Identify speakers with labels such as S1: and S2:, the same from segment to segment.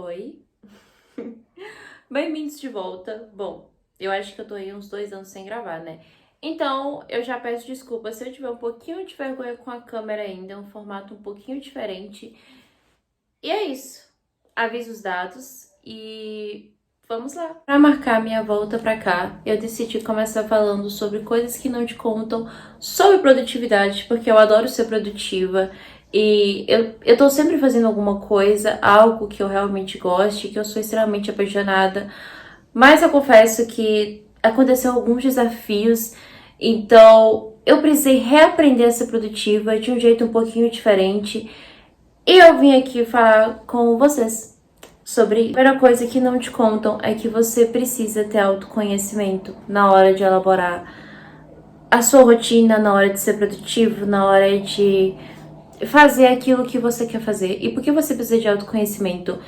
S1: Oi, bem-vindos de volta. Bom, eu acho que eu tô aí uns 2 anos sem gravar, né? Então, eu já peço desculpa se eu tiver um pouquinho de vergonha com a câmera ainda, um formato um pouquinho diferente. E é isso. Aviso os dados e vamos lá. Para marcar minha volta pra cá, eu decidi começar falando sobre coisas que não te contam sobre produtividade, porque eu adoro ser produtiva. E eu tô sempre fazendo alguma coisa, algo que eu realmente goste, que eu sou extremamente apaixonada. Mas eu confesso que aconteceu alguns desafios, então eu precisei reaprender a ser produtiva de um jeito um pouquinho diferente. E eu vim aqui falar com vocês sobre. A primeira coisa que não te contam é que você precisa ter autoconhecimento na hora de elaborar a sua rotina, na hora de ser produtivo, na hora de fazer aquilo que você quer fazer. E por que você precisa de autoconhecimento?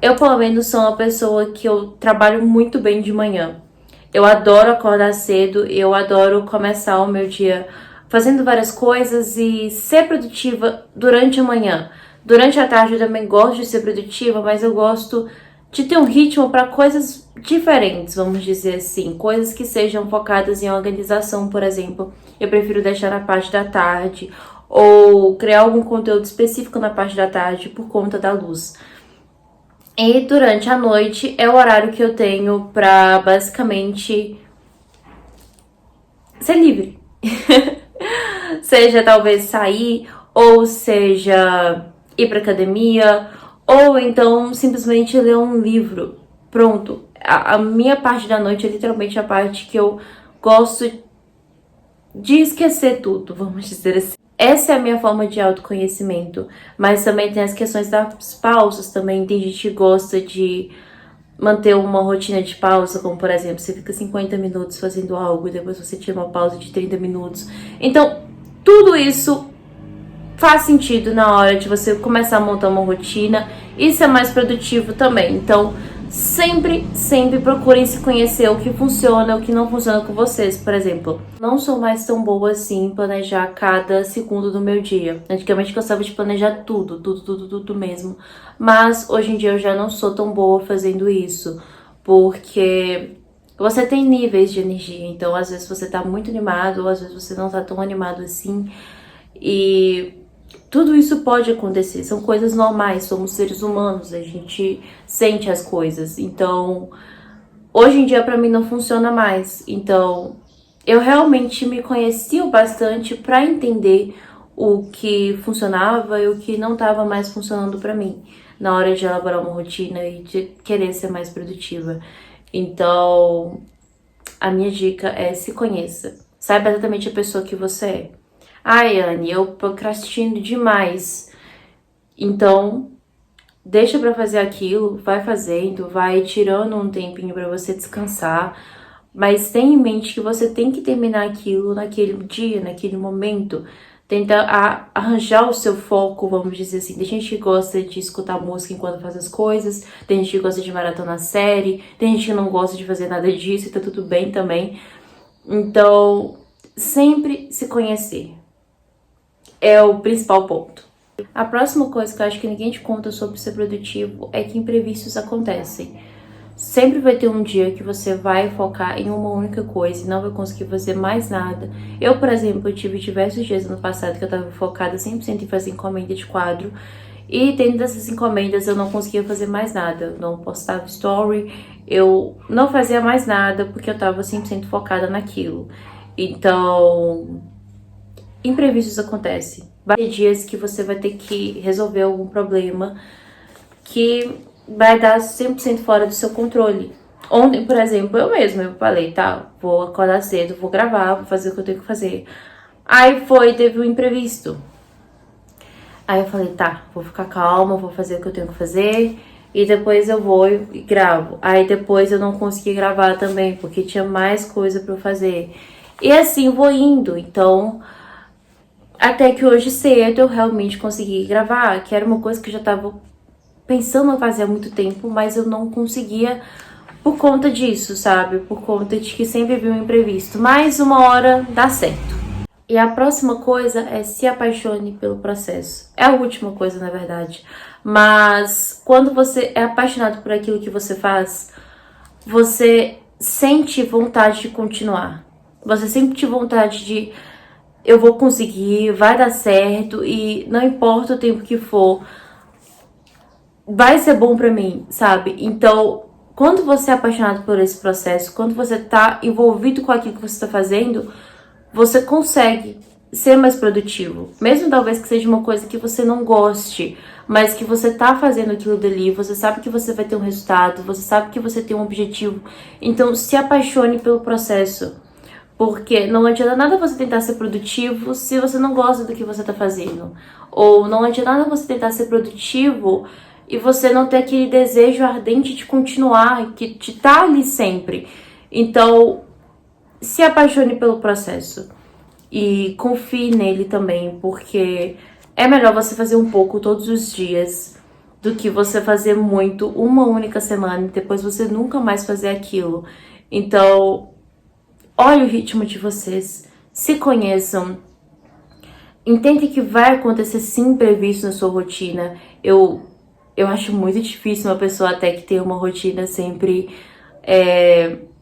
S1: Eu, pelo menos, sou uma pessoa que eu trabalho muito bem de manhã. Eu adoro acordar cedo, eu adoro começar o meu dia fazendo várias coisas e ser produtiva durante a manhã. Durante a tarde eu também gosto de ser produtiva, mas eu gosto de ter um ritmo para coisas diferentes, vamos dizer assim. Coisas que sejam focadas em organização, por exemplo. Eu prefiro deixar na parte da tarde ou criar algum conteúdo específico na parte da tarde por conta da luz. E durante a noite é o horário que eu tenho pra basicamente ser livre. Seja talvez sair, ou seja ir pra academia, ou então simplesmente ler um livro. Pronto. A minha parte da noite é literalmente a parte que eu gosto de esquecer tudo, vamos dizer assim. Essa é a minha forma de autoconhecimento, mas também tem as questões das pausas também. Tem gente que gosta de manter uma rotina de pausa, como por exemplo, você fica 50 minutos fazendo algo e depois você tira uma pausa de 30 minutos. Então, tudo isso faz sentido na hora de você começar a montar uma rotina e ser mais produtivo também. Então, sempre procurem se conhecer o que funciona, o que não funciona com vocês. Por exemplo, não sou mais tão boa assim em planejar cada segundo do meu dia. Antigamente eu gostava de planejar tudo mesmo. Mas hoje em dia eu já não sou tão boa fazendo isso, porque você tem níveis de energia. Então, às vezes você tá muito animado, ou às vezes você não tá tão animado assim. E tudo isso pode acontecer, são coisas normais, somos seres humanos, a gente sente as coisas. Então, hoje em dia pra mim não funciona mais. Então, eu realmente me conheci o bastante pra entender o que funcionava e o que não estava mais funcionando pra mim na hora de elaborar uma rotina e de querer ser mais produtiva. Então, a minha dica é se conheça. Saiba exatamente a pessoa que você é. Ai, Anne, eu procrastino demais. Então, deixa pra fazer aquilo, vai fazendo, vai tirando um tempinho pra você descansar. Mas tenha em mente que você tem que terminar aquilo naquele dia, naquele momento. Tenta arranjar o seu foco, vamos dizer assim. Tem gente que gosta de escutar música enquanto faz as coisas, tem gente que gosta de maratonar série, tem gente que não gosta de fazer nada disso e tá tudo bem também. Então, sempre se conhecer é o principal ponto. A próxima coisa que eu acho que ninguém te conta sobre ser produtivo é que imprevistos acontecem. Sempre vai ter um dia que você vai focar em uma única coisa e não vai conseguir fazer mais nada. Eu, por exemplo, eu tive diversos dias no passado que eu tava focada 100% em fazer encomenda de quadro. E dentro dessas encomendas eu não conseguia fazer mais nada. Eu não postava story, eu não fazia mais nada porque eu tava 100% focada naquilo. Então, imprevistos acontecem. Vai ter dias que você vai ter que resolver algum problema que vai dar 100% fora do seu controle. Ontem, por exemplo, eu falei, tá, vou acordar cedo, vou gravar, vou fazer o que eu tenho que fazer. Aí teve um imprevisto. Aí eu falei, tá, vou ficar calma, vou fazer o que eu tenho que fazer e depois eu vou e gravo. Aí depois eu não consegui gravar também, porque tinha mais coisa pra eu fazer. E assim vou indo, então até que hoje cedo eu realmente consegui gravar, que era uma coisa que eu já tava pensando em fazer há muito tempo, mas eu não conseguia por conta disso, sabe? Por conta de que sempre havia um imprevisto. Mas uma hora dá certo. E a próxima coisa é se apaixone pelo processo. É a última coisa, na verdade. Mas quando você é apaixonado por aquilo que você faz, você sente vontade de continuar. Você sente vontade de eu vou conseguir, vai dar certo e não importa o tempo que for, vai ser bom pra mim, sabe? Então, quando você é apaixonado por esse processo, quando você tá envolvido com aquilo que você tá fazendo, você consegue ser mais produtivo. Mesmo talvez que seja uma coisa que você não goste, mas que você tá fazendo aquilo dali, você sabe que você vai ter um resultado, você sabe que você tem um objetivo. Então, se apaixone pelo processo. Porque não adianta nada você tentar ser produtivo se você não gosta do que você tá fazendo. Ou não adianta nada você tentar ser produtivo e você não ter aquele desejo ardente de continuar, que de tá ali sempre. Então, se apaixone pelo processo. E confie nele também, porque é melhor você fazer um pouco todos os dias do que você fazer muito uma única semana e depois você nunca mais fazer aquilo. Então, olhe o ritmo de vocês, se conheçam, entendem que vai acontecer sim imprevisto na sua rotina. Eu acho muito difícil uma pessoa até que tem uma rotina sempre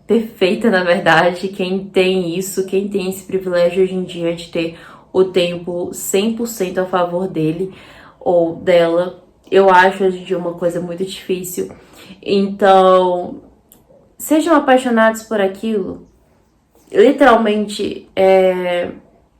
S1: perfeita, na verdade. Quem tem isso, quem tem esse privilégio hoje em dia de ter o tempo 100% a favor dele ou dela, eu acho hoje em dia uma coisa muito difícil. Então, sejam apaixonados por aquilo. Literalmente,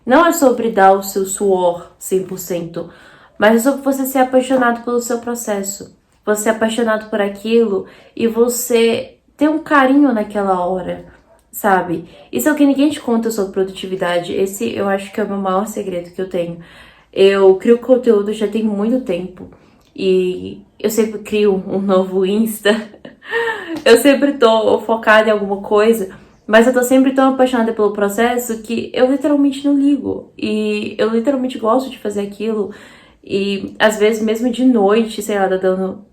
S1: não é sobre dar o seu suor 100%, mas é sobre você ser apaixonado pelo seu processo. Você é apaixonado por aquilo e você ter um carinho naquela hora, sabe? Isso é o que ninguém te conta sobre produtividade. Esse eu acho que é o meu maior segredo que eu tenho. Eu crio conteúdo já tem muito tempo e eu sempre crio um novo Insta. Eu sempre tô focada em alguma coisa, mas eu tô sempre tão apaixonada pelo processo que eu literalmente não ligo. E eu literalmente gosto de fazer aquilo. E às vezes mesmo de noite, sei lá, tá dando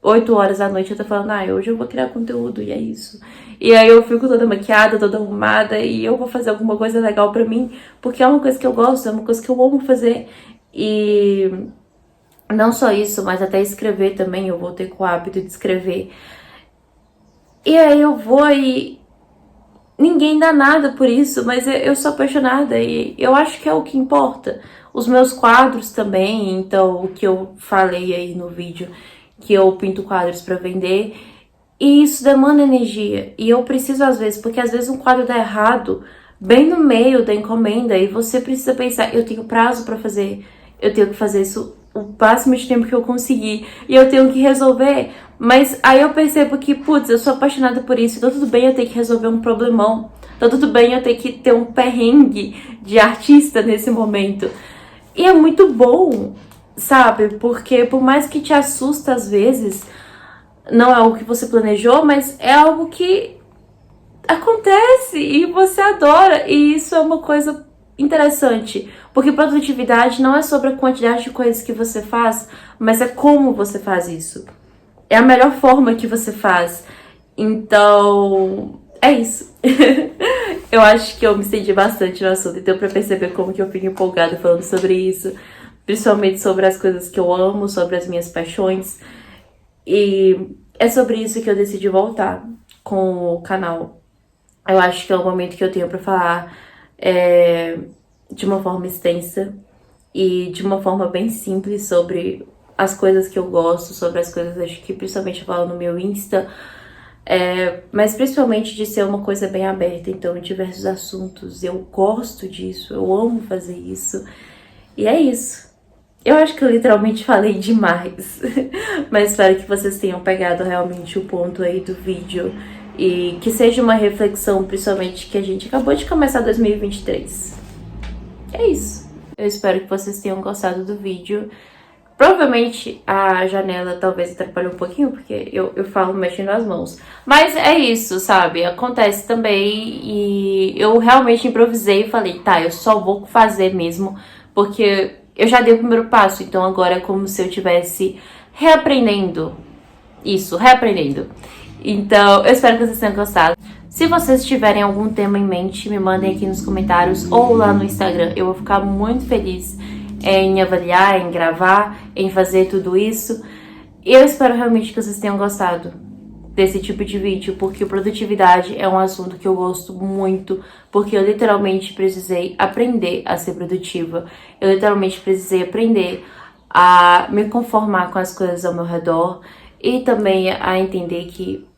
S1: 8 horas da noite, eu tô falando, hoje eu vou criar conteúdo e é isso. E aí eu fico toda maquiada, toda arrumada e eu vou fazer alguma coisa legal pra mim, porque é uma coisa que eu gosto, é uma coisa que eu amo fazer. E não só isso, mas até escrever também, eu voltei com o hábito de escrever. E aí eu vou e ninguém dá nada por isso, mas eu sou apaixonada e eu acho que é o que importa. Os meus quadros também, então o que eu falei aí no vídeo, que eu pinto quadros pra vender, e isso demanda energia. E eu preciso às vezes, porque às vezes um quadro dá errado bem no meio da encomenda e você precisa pensar, eu tenho prazo pra fazer, eu tenho que fazer isso o máximo de tempo que eu conseguir e eu tenho que resolver. Mas aí eu percebo que, putz, eu sou apaixonada por isso, então tudo bem eu ter que resolver um problemão, então tudo bem eu ter que ter um perrengue de artista nesse momento. E é muito bom, sabe? Porque por mais que te assusta às vezes, não é algo que você planejou, mas é algo que acontece e você adora. E isso é uma coisa interessante, porque produtividade não é sobre a quantidade de coisas que você faz, mas é como você faz isso. É a melhor forma que você faz. Então, é isso. Eu acho que eu me estendi bastante no assunto, então pra perceber como que eu fico empolgada falando sobre isso, principalmente sobre as coisas que eu amo, sobre as minhas paixões. E é sobre isso que eu decidi voltar com o canal. Eu acho que é o momento que eu tenho pra falar de uma forma extensa e de uma forma bem simples sobre as coisas que eu gosto, sobre as coisas, acho que principalmente eu falo no meu Insta, mas principalmente de ser uma coisa bem aberta, então em diversos assuntos. Eu gosto disso, eu amo fazer isso, e é isso. Eu acho que eu literalmente falei demais, mas espero que vocês tenham pegado realmente o ponto aí do vídeo e que seja uma reflexão, principalmente que a gente acabou de começar 2023. É isso. Eu espero que vocês tenham gostado do vídeo. Provavelmente a janela talvez atrapalhou um pouquinho, porque eu falo mexendo as mãos. Mas é isso, sabe? Acontece também e eu realmente improvisei e falei, tá, eu só vou fazer mesmo, porque eu já dei o primeiro passo, então agora é como se eu estivesse reaprendendo isso, reaprendendo. Então, eu espero que vocês tenham gostado. Se vocês tiverem algum tema em mente, me mandem aqui nos comentários ou lá no Instagram. Eu vou ficar muito feliz em avaliar, em gravar, em fazer tudo isso. E eu espero realmente que vocês tenham gostado desse tipo de vídeo, porque produtividade é um assunto que eu gosto muito, porque eu literalmente precisei aprender a ser produtiva. Eu literalmente precisei aprender a me conformar com as coisas ao meu redor e também a entender que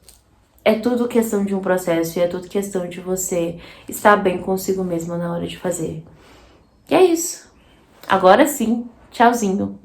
S1: é tudo questão de um processo e é tudo questão de você estar bem consigo mesmo na hora de fazer. E é isso. Agora sim, tchauzinho.